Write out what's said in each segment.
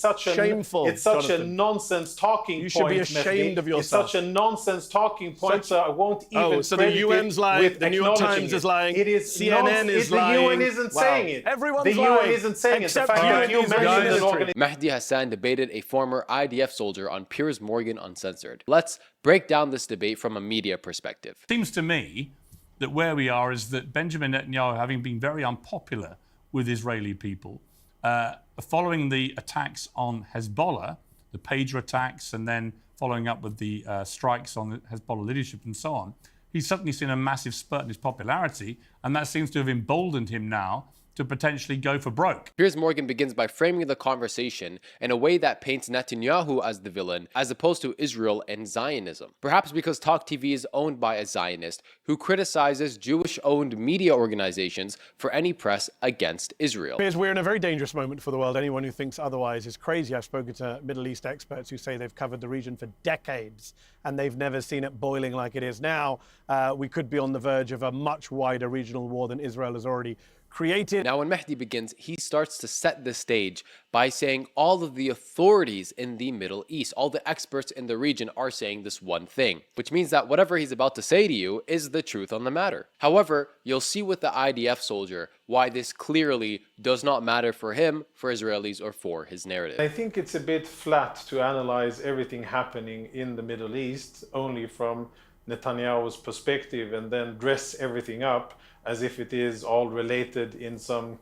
Shameful. It's such Jonathan. a nonsense talking point. You should be ashamed of yourself. It's such a nonsense talking point, so I won't even so the UN's lying, the New York Times is lying, it is CNN is lying. The UN isn't saying it. Everyone's the lying. UN isn't saying it. The Except fact that you mentioned an organization. Mehdi Hasan debated a former IDF soldier on Piers Morgan Uncensored. Let's break down this debate from a media perspective. Seems to me that where we are is that Benjamin Netanyahu, having been very unpopular with Israeli people, following the attacks on Hezbollah, the pager attacks, and then following up with the strikes on the Hezbollah leadership and so on, he's suddenly seen a massive spurt in his popularity, and that seems to have emboldened him now to potentially go for broke. Piers Morgan begins by framing the conversation in a way that paints Netanyahu as the villain, as opposed to Israel and Zionism. Perhaps because Talk TV is owned by a Zionist who criticizes Jewish-owned media organizations for any press against Israel. Piers, we're in a very dangerous moment for the world. Anyone who thinks otherwise is crazy. I've spoken to Middle East experts who say they've covered the region for decades and they've never seen it boiling like it is now. We could be on the verge of a much wider regional war than Israel has already created. Now, when Mehdi begins, he starts to set the stage by saying all of the authorities in the Middle East, all the experts in the region are saying this one thing, which means that whatever he's about to say to you is the truth on the matter. However, you'll see with the IDF soldier why this clearly does not matter for him, for Israelis, or for his narrative. I think it's a bit flat to analyze everything happening in the Middle East only from Netanyahu's perspective and then dress everything up as if it is all related in some,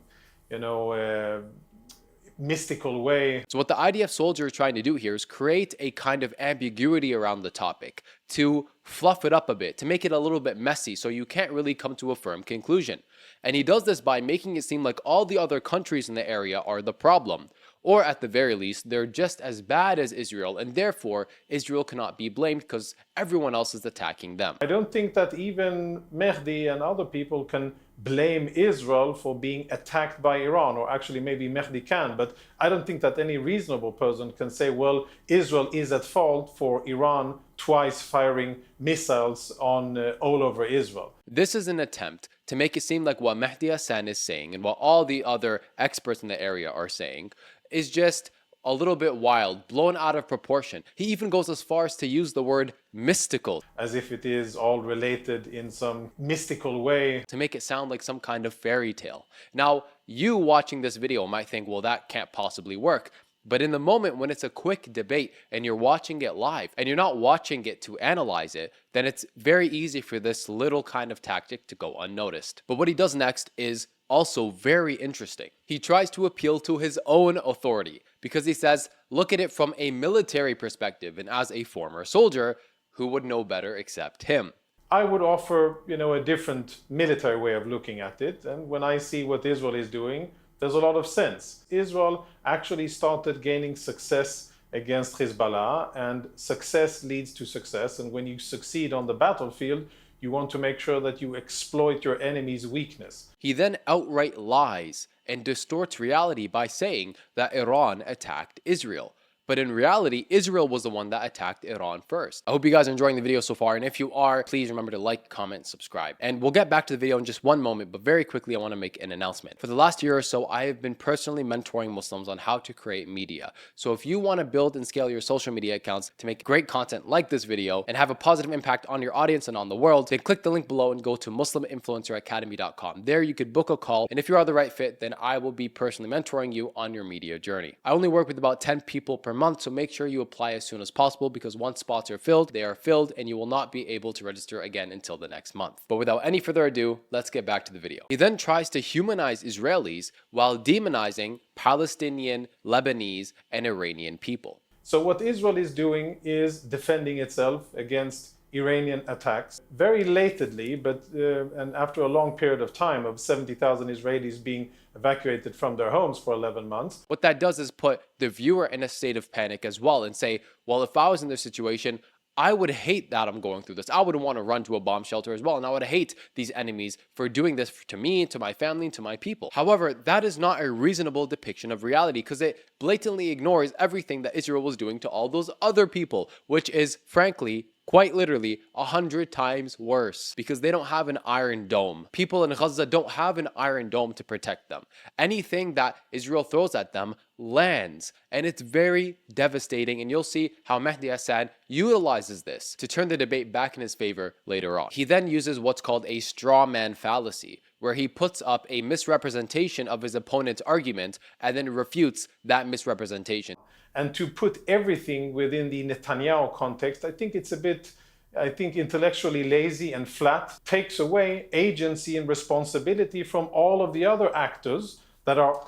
mystical way. So what the IDF soldier is trying to do here is create a kind of ambiguity around the topic, to fluff it up a bit, to make it a little bit messy so you can't really come to a firm conclusion. And he does this by making it seem like all the other countries in the area are the problem, or at the very least, they're just as bad as Israel, and therefore Israel cannot be blamed because everyone else is attacking them. I don't think that even Mehdi and other people can blame Israel for being attacked by Iran, or actually maybe Mehdi can, but I don't think that any reasonable person can say, well, Israel is at fault for Iran twice firing missiles on all over Israel. This is an attempt to make it seem like what Mehdi Hasan is saying and what all the other experts in the area are saying is just a little bit wild, blown out of proportion. He even goes as far as to use the word mystical, as if it is all related in some mystical way, to make it sound like some kind of fairy tale. Now, you watching this video might think, well, that can't possibly work. But in the moment when it's a quick debate and you're watching it live and you're not watching it to analyze it, then it's very easy for this little kind of tactic to go unnoticed. But what he does next is also very interesting. He tries to appeal to his own authority because he says, look at it from a military perspective, and as a former soldier, who would know better except him? I would offer, a different military way of looking at it. And when I see what Israel is doing, there's a lot of sense. Israel actually started gaining success against Hezbollah, and success leads to success. And when you succeed on the battlefield, you want to make sure that you exploit your enemy's weakness. He then outright lies and distorts reality by saying that Iran attacked Israel. But in reality, Israel was the one that attacked Iran first. I hope you guys are enjoying the video so far, and if you are, please remember to like, comment, subscribe. And we'll get back to the video in just one moment, but very quickly I want to make an announcement. For the last year or so, I have been personally mentoring Muslims on how to create media. So if you want to build and scale your social media accounts to make great content like this video and have a positive impact on your audience and on the world, then click the link below and go to musliminfluenceracademy.com. There you could book a call, and if you are the right fit, then I will be personally mentoring you on your media journey. I only work with about 10 people per month, so make sure you apply as soon as possible, because once spots are filled, they are filled, and you will not be able to register again until the next month. But without any further ado, let's get back to the video. He then tries to humanize Israelis while demonizing Palestinian, Lebanese, and Iranian people. So what Israel is doing is defending itself against Iranian attacks very lately, but and after a long period of time of 70,000 Israelis being evacuated from their homes for 11 months. What that does is put the viewer in a state of panic as well and say, well, if I was in this situation, I would hate that I'm going through this. I would want to run to a bomb shelter as well, and I would hate these enemies for doing this to me, to my family, to my people. However, that is not a reasonable depiction of reality, because it blatantly ignores everything that Israel was doing to all those other people, which is, frankly, Quite literally 100 times worse, because they don't have an iron dome. People in Gaza don't have an iron dome to protect them. Anything that Israel throws at them lands, and it's very devastating, and you'll see how Mehdi Hasan utilizes this to turn the debate back in his favor later on. He then uses what's called a straw man fallacy, where he puts up a misrepresentation of his opponent's argument and then refutes that misrepresentation. And to put everything within the Netanyahu context, I think it's a bit, intellectually lazy and flat, takes away agency and responsibility from all of the other actors that are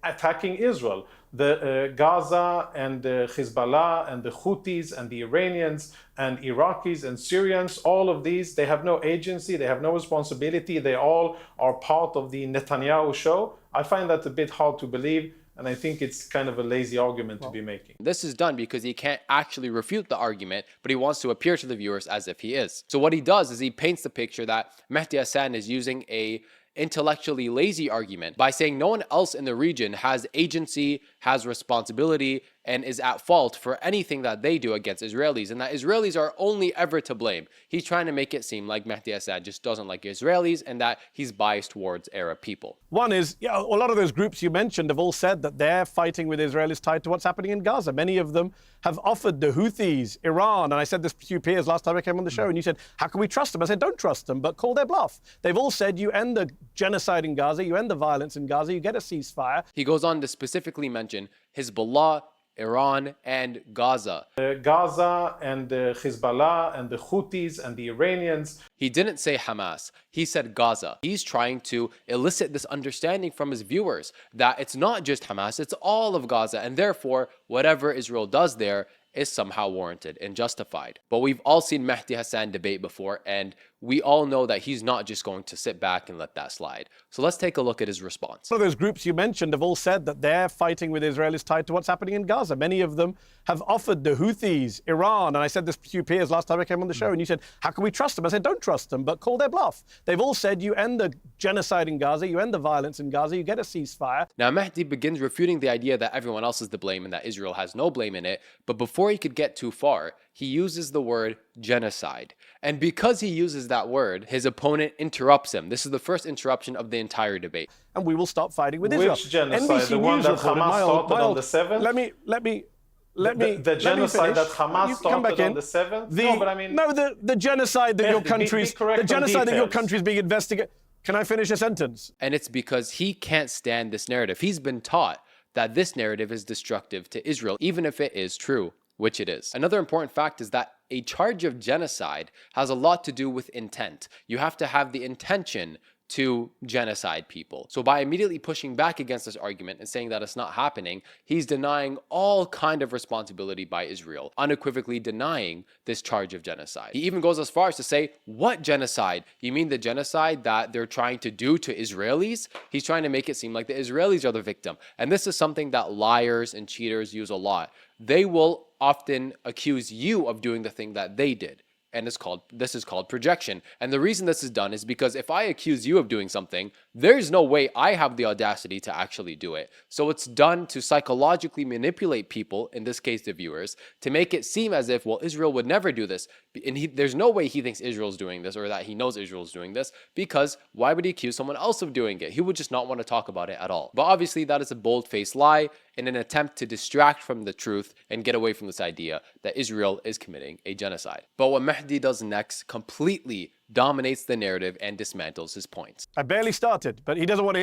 attacking Israel. The Gaza and the Hezbollah and the Houthis and the Iranians and Iraqis and Syrians, all of these, they have no agency, they have no responsibility, they all are part of the Netanyahu show. I find that a bit hard to believe, and I think it's kind of a lazy argument to be making. This is done because he can't actually refute the argument, but he wants to appear to the viewers as if he is. So what he does is he paints the picture that Mehdi Hasan is using a intellectually lazy argument by saying no one else in the region has agency, has responsibility, and is at fault for anything that they do against Israelis, and that Israelis are only ever to blame. He's trying to make it seem like Mehdi Hasan just doesn't like Israelis and that he's biased towards Arab people. One is, a lot of those groups you mentioned have all said that their fighting with Israel is tied to what's happening in Gaza. Many of them have offered the Houthis, Iran, and I said this to you peers last time I came on the show, and you said, how can we trust them? I said, don't trust them, but call their bluff. They've all said you end the genocide in Gaza, you end the violence in Gaza, you get a ceasefire. He goes on to specifically mention Hezbollah, Iran, and Gaza. Gaza and the Hezbollah and the Houthis and the Iranians. He didn't say Hamas, he said Gaza. He's trying to elicit this understanding from his viewers that it's not just Hamas, it's all of Gaza, and therefore whatever Israel does there is somehow warranted and justified. But we've all seen Mehdi Hasan debate before, and we all know that he's not just going to sit back and let that slide. So let's take a look at his response. One of those groups you mentioned have all said that their fighting with Israel is tied to what's happening in Gaza. Many of them have offered the Houthis, Iran, and I said this to you peers last time I came on the show, and you said, how can we trust them? I said, don't trust them, but call their bluff. They've all said you end the genocide in Gaza, you end the violence in Gaza, you get a ceasefire. Now Mehdi begins refuting the idea that everyone else is to blame and that Israel has no blame in it, but before he could get too far, he uses the word genocide. And because he uses that word, his opponent interrupts him. This is the first interruption of the entire debate. And we will stop fighting with Israel. Which genocide? NBC The one News that reported, Hamas started on the 7th? The genocide that Hamas started on the 7th? No, but I mean... No, the genocide that your country's... The genocide that your country's being investigated... Can I finish a sentence? And it's because he can't stand this narrative. He's been taught that this narrative is destructive to Israel, even if it is true, which it is. Another important fact is that a charge of genocide has a lot to do with intent. You have to have the intention to genocide people. So by immediately pushing back against this argument and saying that it's not happening, he's denying all kind of responsibility by Israel, unequivocally denying this charge of genocide. He even goes as far as to say, what genocide? You mean the genocide that they're trying to do to Israelis? He's trying to make it seem like the Israelis are the victim. And this is something that liars and cheaters use a lot. They will often accuse you of doing the thing that they did. And this is called projection. And the reason this is done is because if I accuse you of doing something, there's no way I have the audacity to actually do it. So it's done to psychologically manipulate people, in this case the viewers, to make it seem as if, well, Israel would never do this. And there's no way he thinks Israel's doing this or that he knows Israel's doing this, because why would he accuse someone else of doing it? He would just not want to talk about it at all. But obviously that is a bold-faced lie in an attempt to distract from the truth and get away from this idea that Israel is committing a genocide. But what Mehdi does next completely dominates the narrative and dismantles his points. I barely started, but he doesn't want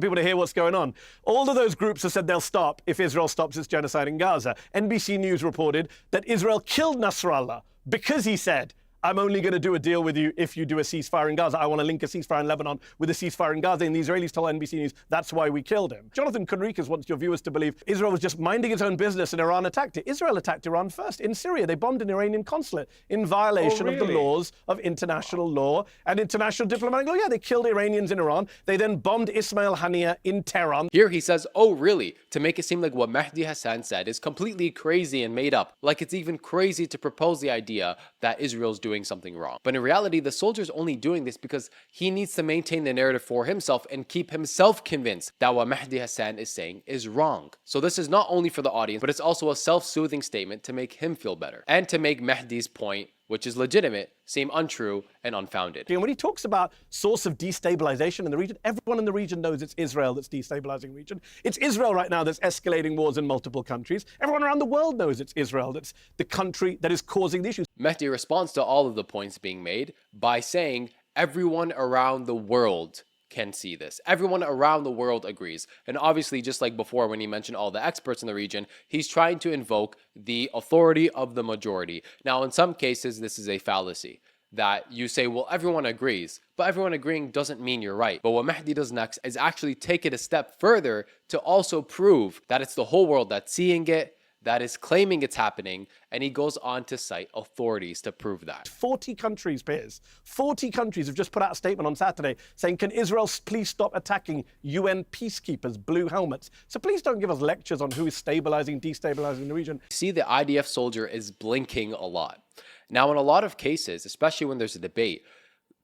people to hear what's going on. All of those groups have said they'll stop if Israel stops its genocide in Gaza. NBC News reported that Israel killed Nasrallah because he said, I'm only going to do a deal with you if you do a ceasefire in Gaza. I want to link a ceasefire in Lebanon with a ceasefire in Gaza. And the Israelis told NBC News that's why we killed him. Jonathan Conricus wants your viewers to believe Israel was just minding its own business and Iran attacked it. Israel attacked Iran first. In Syria, they bombed an Iranian consulate in violation of the laws of international law and international diplomatic law. Yeah, they killed Iranians in Iran. They then bombed Ismail Haniyeh in Tehran. Here he says, oh really, to make it seem like what Mehdi Hasan said is completely crazy and made up. Like it's even crazy to propose the idea that Israel's doing something wrong. But in reality, the soldier's only doing this because he needs to maintain the narrative for himself and keep himself convinced that what Mehdi Hasan is saying is wrong. So this is not only for the audience, but it's also a self-soothing statement to make him feel better and to make Mehdi's point which is legitimate, seem untrue and unfounded. And when he talks about source of destabilization in the region, everyone in the region knows it's Israel that's destabilizing the region. It's Israel right now that's escalating wars in multiple countries. Everyone around the world knows it's Israel that's the country that is causing the issues. Mehdi responds to all of the points being made by saying everyone around the world can see this. Everyone around the world agrees. And obviously, just like before when he mentioned all the experts in the region, he's trying to invoke the authority of the majority. Now, in some cases, this is a fallacy that you say, well, everyone agrees, but everyone agreeing doesn't mean you're right. But what Mehdi does next is actually take it a step further to also prove that it's the whole world that's seeing it, that is claiming it's happening, and he goes on to cite authorities to prove that. 40 countries, Piers, 40 countries have just put out a statement on Saturday saying, can Israel please stop attacking UN peacekeepers, blue helmets? So please don't give us lectures on who is stabilizing, destabilizing the region. See, the IDF soldier is blinking a lot. Now, in a lot of cases, especially when there's a debate,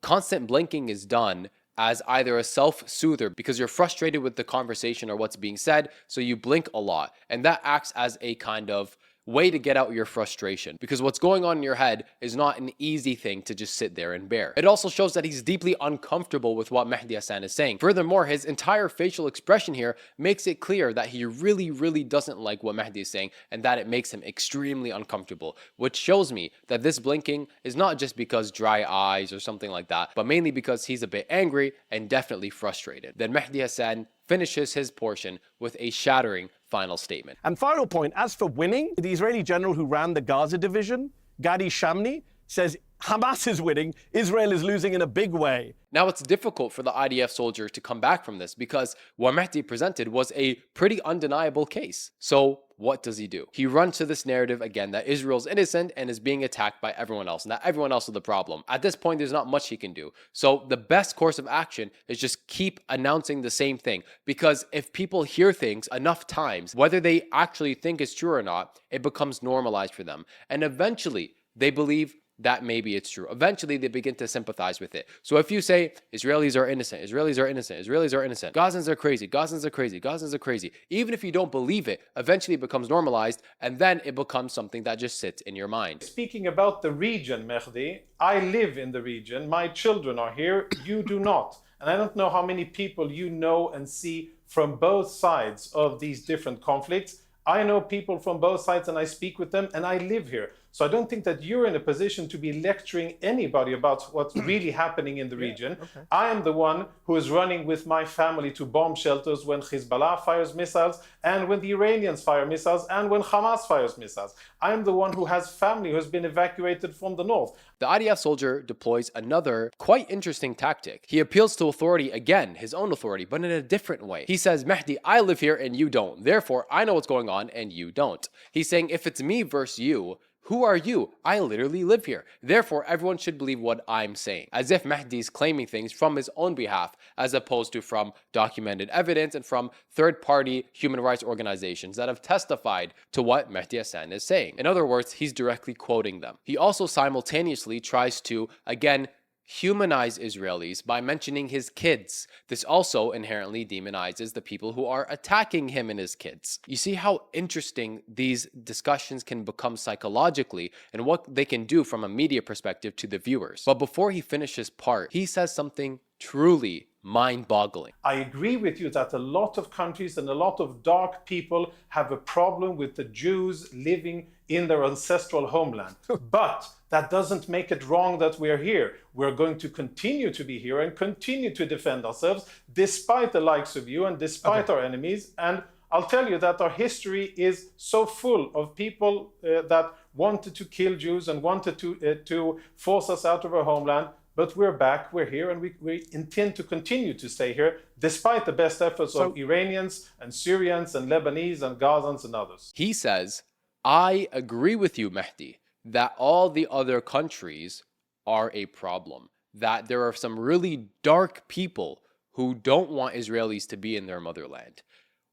constant blinking is done as either a self-soother because you're frustrated with the conversation or what's being said, so you blink a lot. And that acts as a kind of way to get out your frustration, because what's going on in your head is not an easy thing to just sit there and bear. It also shows that he's deeply uncomfortable with what Mehdi Hasan is saying. Furthermore, his entire facial expression here makes it clear that he really doesn't like what Mehdi is saying, and that it makes him extremely uncomfortable, which shows me that this blinking is not just because dry eyes or something like that, but mainly because he's a bit angry and definitely frustrated. Then Mehdi Hasan finishes his portion with a shattering final statement. And final point, as for winning, the Israeli general who ran the Gaza division, Gadi Shamni, says Hamas is winning, Israel is losing in a big way. Now, it's difficult for the IDF soldier to come back from this because what Mehdi presented was a pretty undeniable case. So what does he do? He runs to this narrative again that Israel's innocent and is being attacked by everyone else, and that everyone else is the problem. At this point, there's not much he can do. So the best course of action is just keep announcing the same thing, because if people hear things enough times, whether they actually think it's true or not, it becomes normalized for them. And eventually, they believe that maybe it's true. Eventually, they begin to sympathize with it. So if you say, Israelis are innocent, Israelis are innocent, Israelis are innocent, Gazans are crazy, Gazans are crazy, Gazans are crazy, even if you don't believe it, eventually it becomes normalized, and then it becomes something that just sits in your mind. Speaking about the region, Mehdi, I live in the region, my children are here, you do not. And I don't know how many people you know and see from both sides of these different conflicts. I know people from both sides and I speak with them and I live here. So I don't think that you're in a position to be lecturing anybody about what's really happening in the region. Okay. I am the one who is running with my family to bomb shelters when Hezbollah fires missiles and when the Iranians fire missiles and when Hamas fires missiles. I am the one who has family who has been evacuated from the north. The IDF soldier deploys another quite interesting tactic. He appeals to authority again, his own authority, but in a different way. He says, Mehdi, I live here and you don't. Therefore, I know what's going on and you don't. He's saying, if it's me versus you, who are you? I literally live here. Therefore, everyone should believe what I'm saying. As if Mehdi is claiming things from his own behalf, as opposed to from documented evidence and from third-party human rights organizations that have testified to what Mehdi Hasan is saying. In other words, he's directly quoting them. He also simultaneously tries to, again, humanize Israelis by mentioning his kids. This also inherently demonizes the people who are attacking him and his kids. You see how interesting these discussions can become psychologically and what they can do from a media perspective to the viewers. But before he finishes part, he says something truly mind-boggling. I agree with you that a lot of countries and a lot of dark people have a problem with the Jews living in their ancestral homeland. But that doesn't make it wrong that we're here. We're going to continue to be here and continue to defend ourselves despite the likes of you and despite our enemies. And I'll tell you that our history is so full of people that wanted to kill Jews and wanted to force us out of our homeland. But we're back, we're here, and we intend to continue to stay here despite the best efforts of Iranians and Syrians and Lebanese and Gazans and others. He says, I agree with you, Mehdi, that all the other countries are a problem, that there are some really dark people who don't want Israelis to be in their motherland.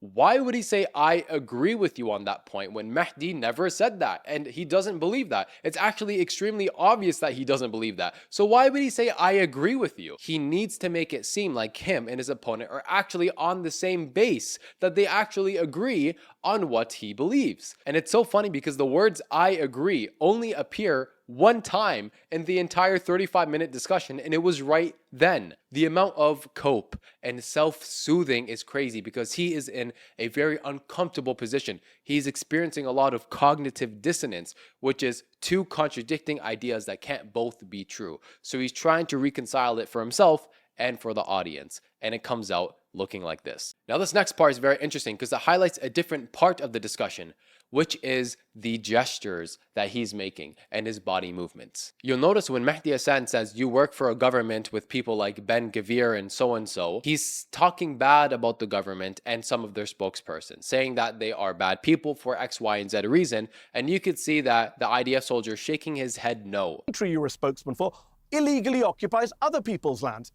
Why would he say, I agree with you on that point, when Mehdi never said that? And he doesn't believe that. It's actually extremely obvious that he doesn't believe that. So why would he say, I agree with you? He needs to make it seem like him and his opponent are actually on the same base, that they actually agree on what he believes. And it's so funny because the words I agree only appear one time in the entire 35-minute discussion, and it was right then. The amount of cope and self-soothing is crazy because he is in a very uncomfortable position. He's experiencing a lot of cognitive dissonance, which is two contradicting ideas that can't both be true. So he's trying to reconcile it for himself and for the audience, and it comes out looking like this. Now this next part is very interesting because it highlights a different part of the discussion, which is the gestures that he's making and his body movements. You'll notice when Mehdi Hasan says you work for a government with people like Ben Gvir and so, he's talking bad about the government and some of their spokespersons, saying that they are bad people for X, Y, and Z reason. And you could see that the IDF soldier shaking his head no. The country you're a spokesman for illegally occupies other people's lands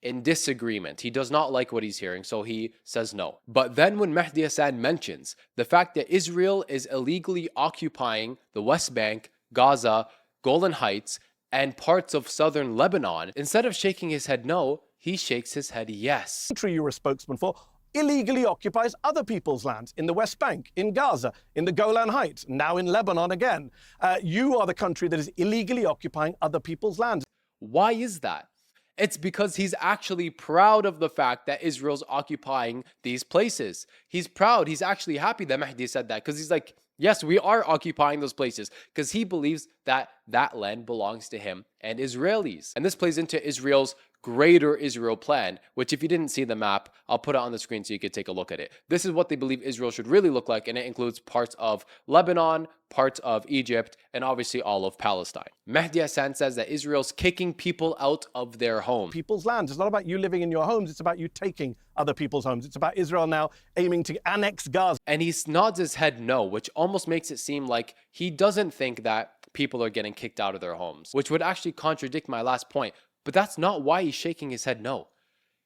in disagreement. He does not like what he's hearing, so he says no. But then when Mehdi Hasan mentions the fact that Israel is illegally occupying the West Bank, Gaza, Golan Heights, and parts of southern Lebanon, instead of shaking his head no, he shakes his head yes. The country you're a spokesman for illegally occupies other people's lands in the West Bank, in Gaza, in the Golan Heights, now in Lebanon again. You are the country that is illegally occupying other people's lands. Why is that? It's because he's actually proud of the fact that Israel's occupying these places. He's proud. He's actually happy that Mehdi said that because he's like, yes, we are occupying those places because he believes that that land belongs to him and Israelis. And this plays into Israel's Greater Israel plan, which if you didn't see the map, I'll put it on the screen so you could take a look at it. This is what they believe Israel should really look like, and it includes parts of Lebanon, parts of Egypt, and obviously all of Palestine. Mehdi Hasan says that Israel's kicking people out of their homes. People's lands. It's not about you living in your homes. It's about you taking other people's homes. It's about Israel now aiming to annex Gaza. And he nods his head no, which almost makes it seem like he doesn't think that people are getting kicked out of their homes, which would actually contradict my last point. But that's not why he's shaking his head no.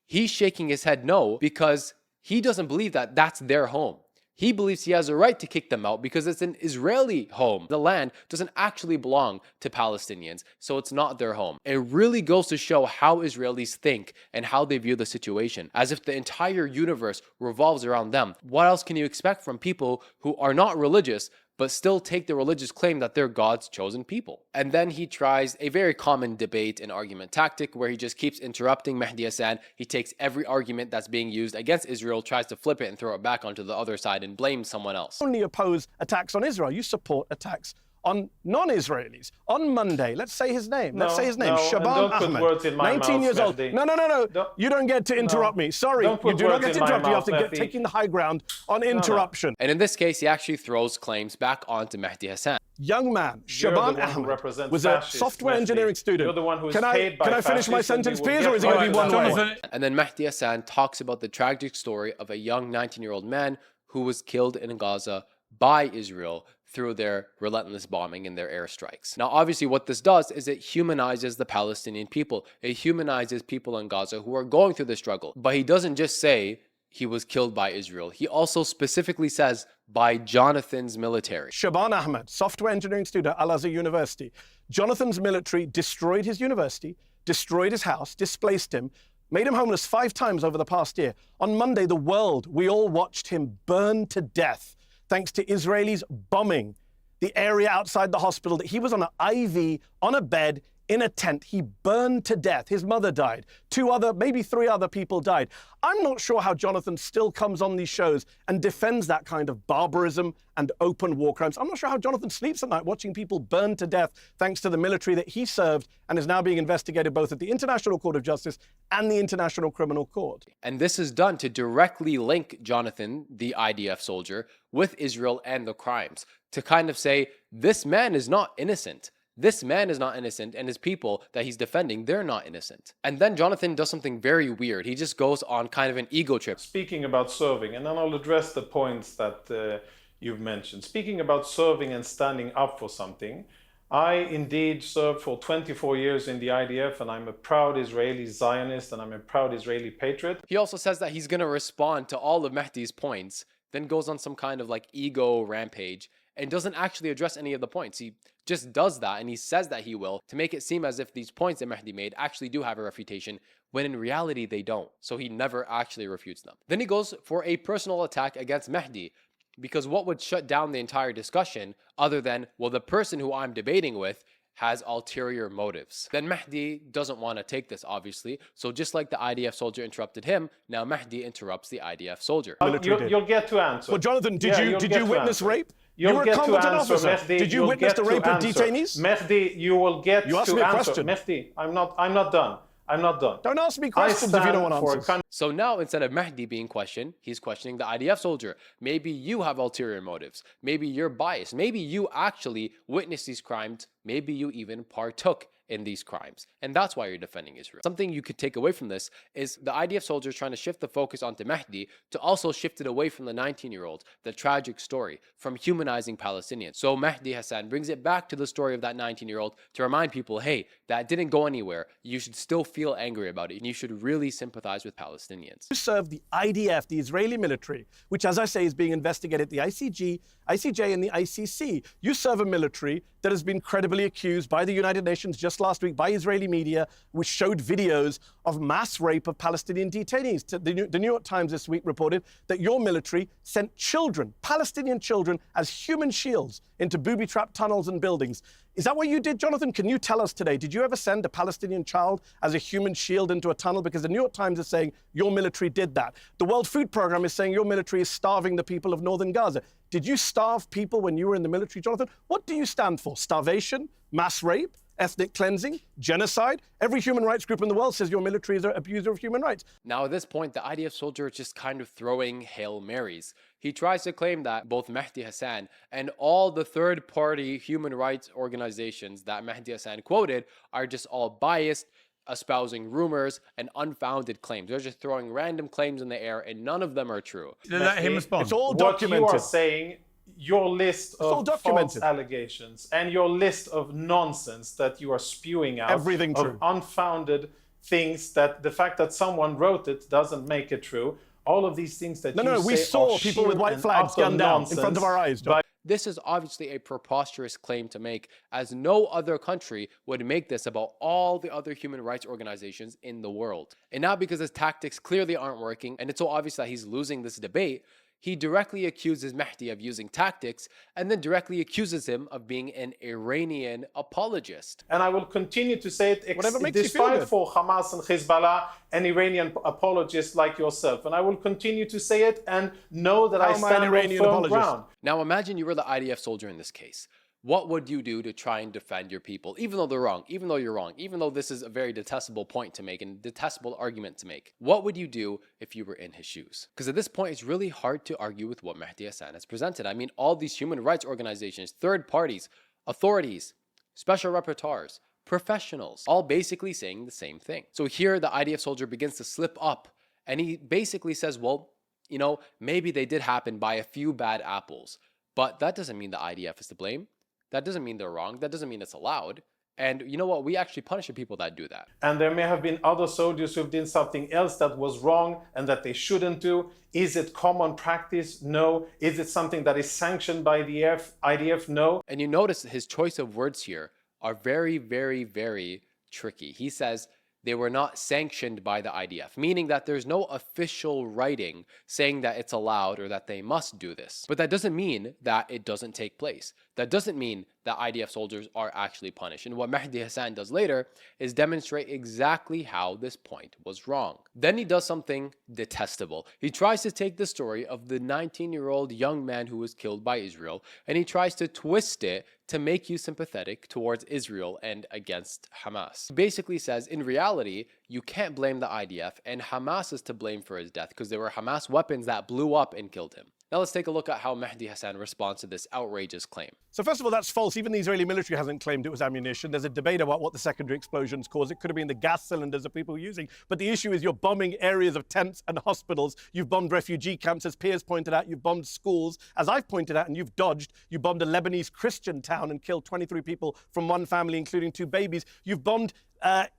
He's shaking his head no because he doesn't believe that that's their home. He believes he has a right to kick them out because it's an Israeli home. The land doesn't actually belong to Palestinians, so it's not their home. It really goes to show how Israelis think and how they view the situation, as if the entire universe revolves around them. What else can you expect from people who are not religious but still take the religious claim that they're God's chosen people? And then he tries a very common debate and argument tactic where he just keeps interrupting Mehdi Hasan. He takes every argument that's being used against Israel, tries to flip it and throw it back onto the other side and blame someone else. You only oppose attacks on Israel. You support attacks on non-Israelis. On Monday, let's say his name. Let's say his name. Shaban Ahmed, 19 years old. No. You don't get to interrupt me. Sorry, you do not get to interrupt me. You have to get taking the high ground on interruption. And in this case, he actually throws claims back onto Mehdi Hasan. Young man, Shaban Ahmed, was a software engineering student. You're the one who's can I finish my sentence, please, or is it going to be one way? And then Mehdi Hasan talks about the tragic story of a young 19-year-old man who was killed in Gaza by Israel through their relentless bombing and their airstrikes. Now, obviously, what this does is it humanizes the Palestinian people. It humanizes people in Gaza who are going through the struggle. But he doesn't just say he was killed by Israel. He also specifically says by Jonathan's military. Shaban Ahmed, software engineering student at Al-Azhar University. Jonathan's military destroyed his university, destroyed his house, displaced him, made him homeless 5 times over the past year. On Monday, the world, we all watched him burn to death thanks to Israelis bombing the area outside the hospital that he was on an IV, on a bed, in a tent. He burned to death. His mother died. 2 other, maybe 3 other people died. I'm not sure how Jonathan still comes on these shows and defends that kind of barbarism and open war crimes. I'm not sure how Jonathan sleeps at night watching people burn to death thanks to the military that he served and is now being investigated both at the International Court of Justice and the International Criminal Court. And this is done to directly link Jonathan, the IDF soldier, with Israel and the crimes, to kind of say, this man is not innocent. This man is not innocent, and his people that he's defending, they're not innocent. And then Jonathan does something very weird. He just goes on kind of an ego trip. Speaking about serving, and then I'll address the points that you've mentioned. Speaking about serving and standing up for something, I indeed served for 24 years in the IDF, and I'm a proud Israeli Zionist, and I'm a proud Israeli patriot. He also says that he's going to respond to all of Mehdi's points, then goes on some kind of like ego rampage, and doesn't actually address any of the points. He just does that, and he says that he will, to make it seem as if these points that Mehdi made actually do have a refutation, when in reality they don't. So he never actually refutes them. Then he goes for a personal attack against Mehdi, because what would shut down the entire discussion, other than, well, the person who I'm debating with has ulterior motives. Then Mehdi doesn't want to take this, obviously. So just like the IDF soldier interrupted him, now Mehdi interrupts the IDF soldier. You'll get to answer. Well, Jonathan, did you witness rape? You were a combatant officer. Mehdi, did you witness the rape of detainees? Mehdi, you will get to answer. You asked me a question. Mehdi, I'm not done. I'm not done. Don't ask me questions if you don't want answers. So now, instead of Mehdi being questioned, he's questioning the IDF soldier. Maybe you have ulterior motives. Maybe you're biased. Maybe you actually witnessed these crimes. Maybe you even partook in these crimes. And that's why you're defending Israel. Something you could take away from this is the IDF soldier trying to shift the focus onto Mehdi to also shift it away from the 19-year-old, the tragic story, from humanizing Palestinians. So Mehdi Hasan brings it back to the story of that 19-year-old to remind people, hey, that didn't go anywhere. You should still feel angry about it, and you should really sympathize with Palestinians. You serve the IDF, the Israeli military, which, as I say, is being investigated at the ICJ, and the ICC. You serve a military that has been credibly accused by the United Nations just last week by Israeli media, which showed videos of mass rape of Palestinian detainees. The New York Times this week reported that your military sent children, Palestinian children, as human shields into booby-trapped tunnels and buildings. Is that what you did, Jonathan? Can you tell us today, did you ever send a Palestinian child as a human shield into a tunnel? Because the New York Times is saying your military did that. The World Food Programme is saying your military is starving the people of northern Gaza. Did you starve people when you were in the military, Jonathan? What do you stand for? Starvation? Mass rape? Ethnic cleansing? Genocide? Every human rights group in the world says your military is an abuser of human rights. Now at this point, the IDF soldier is just kind of throwing Hail Marys. He tries to claim that both Mehdi Hasan and all the third-party human rights organizations that Mehdi Hasan quoted are just all biased, espousing rumors and unfounded claims. They're just throwing random claims in the air, and none of them are true. Let him respond. It's all documented. What you are saying, your list of false allegations and your list of nonsense that you are spewing out, everything of true, unfounded things, that the fact that someone wrote it doesn't make it true. All of these things that No, we saw people with white flags gunned down in front of our eyes. This is obviously a preposterous claim to make, as no other country would make this about all the other human rights organizations in the world. And now, because his tactics clearly aren't working, and it's so obvious that he's losing this debate, he directly accuses Mehdi of using tactics, and then directly accuses him of being an Iranian apologist. And I will continue to say it, despite for Hamas and Hezbollah and Iranian apologists like yourself. And I will continue to say it and know that I stand on firm ground. Now imagine you were the IDF soldier in this case. What would you do to try and defend your people, even though they're wrong, even though you're wrong, even though this is a very detestable point to make and detestable argument to make? What would you do if you were in his shoes? Because at this point, it's really hard to argue with what Mehdi Hasan has presented. I mean, all these human rights organizations, third parties, authorities, special rapporteurs, professionals, all basically saying the same thing. So here, the IDF soldier begins to slip up, and he basically says, well, you know, maybe they did happen by a few bad apples, but that doesn't mean the IDF is to blame. That doesn't mean they're wrong. That doesn't mean it's allowed. And you know what? We actually punish the people that do that. And there may have been other soldiers who did something else that was wrong and that they shouldn't do. Is it common practice? No. Is it something that is sanctioned by the IDF? No. And you notice his choice of words here are very, very, very tricky. He says they were not sanctioned by the IDF, meaning that there's no official writing saying that it's allowed or that they must do this. But that doesn't mean that it doesn't take place. That doesn't mean that IDF soldiers are actually punished. And what Mehdi Hasan does later is demonstrate exactly how this point was wrong. Then he does something detestable. He tries to take the story of the 19-year-old young man who was killed by Israel, and he tries to twist it to make you sympathetic towards Israel and against Hamas. He basically says, in reality, you can't blame the IDF, and Hamas is to blame for his death because there were Hamas weapons that blew up and killed him. Now let's take a look at how Mehdi Hasan responds to this outrageous claim. So first of all, that's false. Even the Israeli military hasn't claimed it was ammunition. There's a debate about what the secondary explosions caused. It could have been the gas cylinders that people were using. But the issue is you're bombing areas of tents and hospitals. You've bombed refugee camps, as Piers pointed out. You've bombed schools. As I've pointed out, and you've dodged, you bombed a Lebanese Christian town and killed 23 people from one family, including 2 babies. You've bombed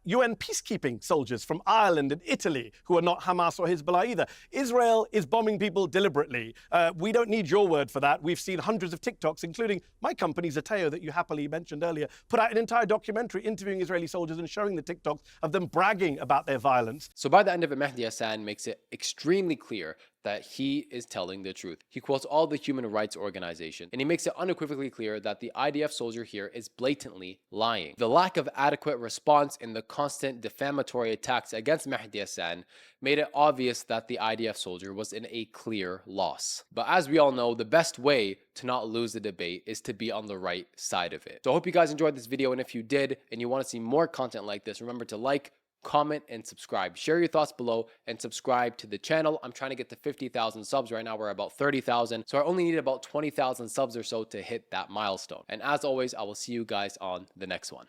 UN peacekeeping soldiers from Ireland and Italy who are not Hamas or Hezbollah either. Israel is bombing people deliberately. We don't need your word for that. We've seen hundreds of TikToks, including my company, Zateo, that you happily mentioned earlier, put out an entire documentary interviewing Israeli soldiers and showing the TikToks of them bragging about their violence. So by the end of it, Mehdi Hasan makes it extremely clear that he is telling the truth. He quotes all the human rights organizations, and he makes it unequivocally clear that the IDF soldier here is blatantly lying. The lack of adequate response in the constant defamatory attacks against Mehdi Hasan made it obvious that the IDF soldier was in a clear loss. But as we all know, the best way to not lose the debate is to be on the right side of it. So I hope you guys enjoyed this video, and if you did and you want to see more content like this, remember to like, comment, and subscribe. Share your thoughts below and subscribe to the channel. I'm trying to get to 50,000 subs. Right now we're about 30,000, so I only need about 20,000 subs or so to hit that milestone. And as always, I will see you guys on the next one.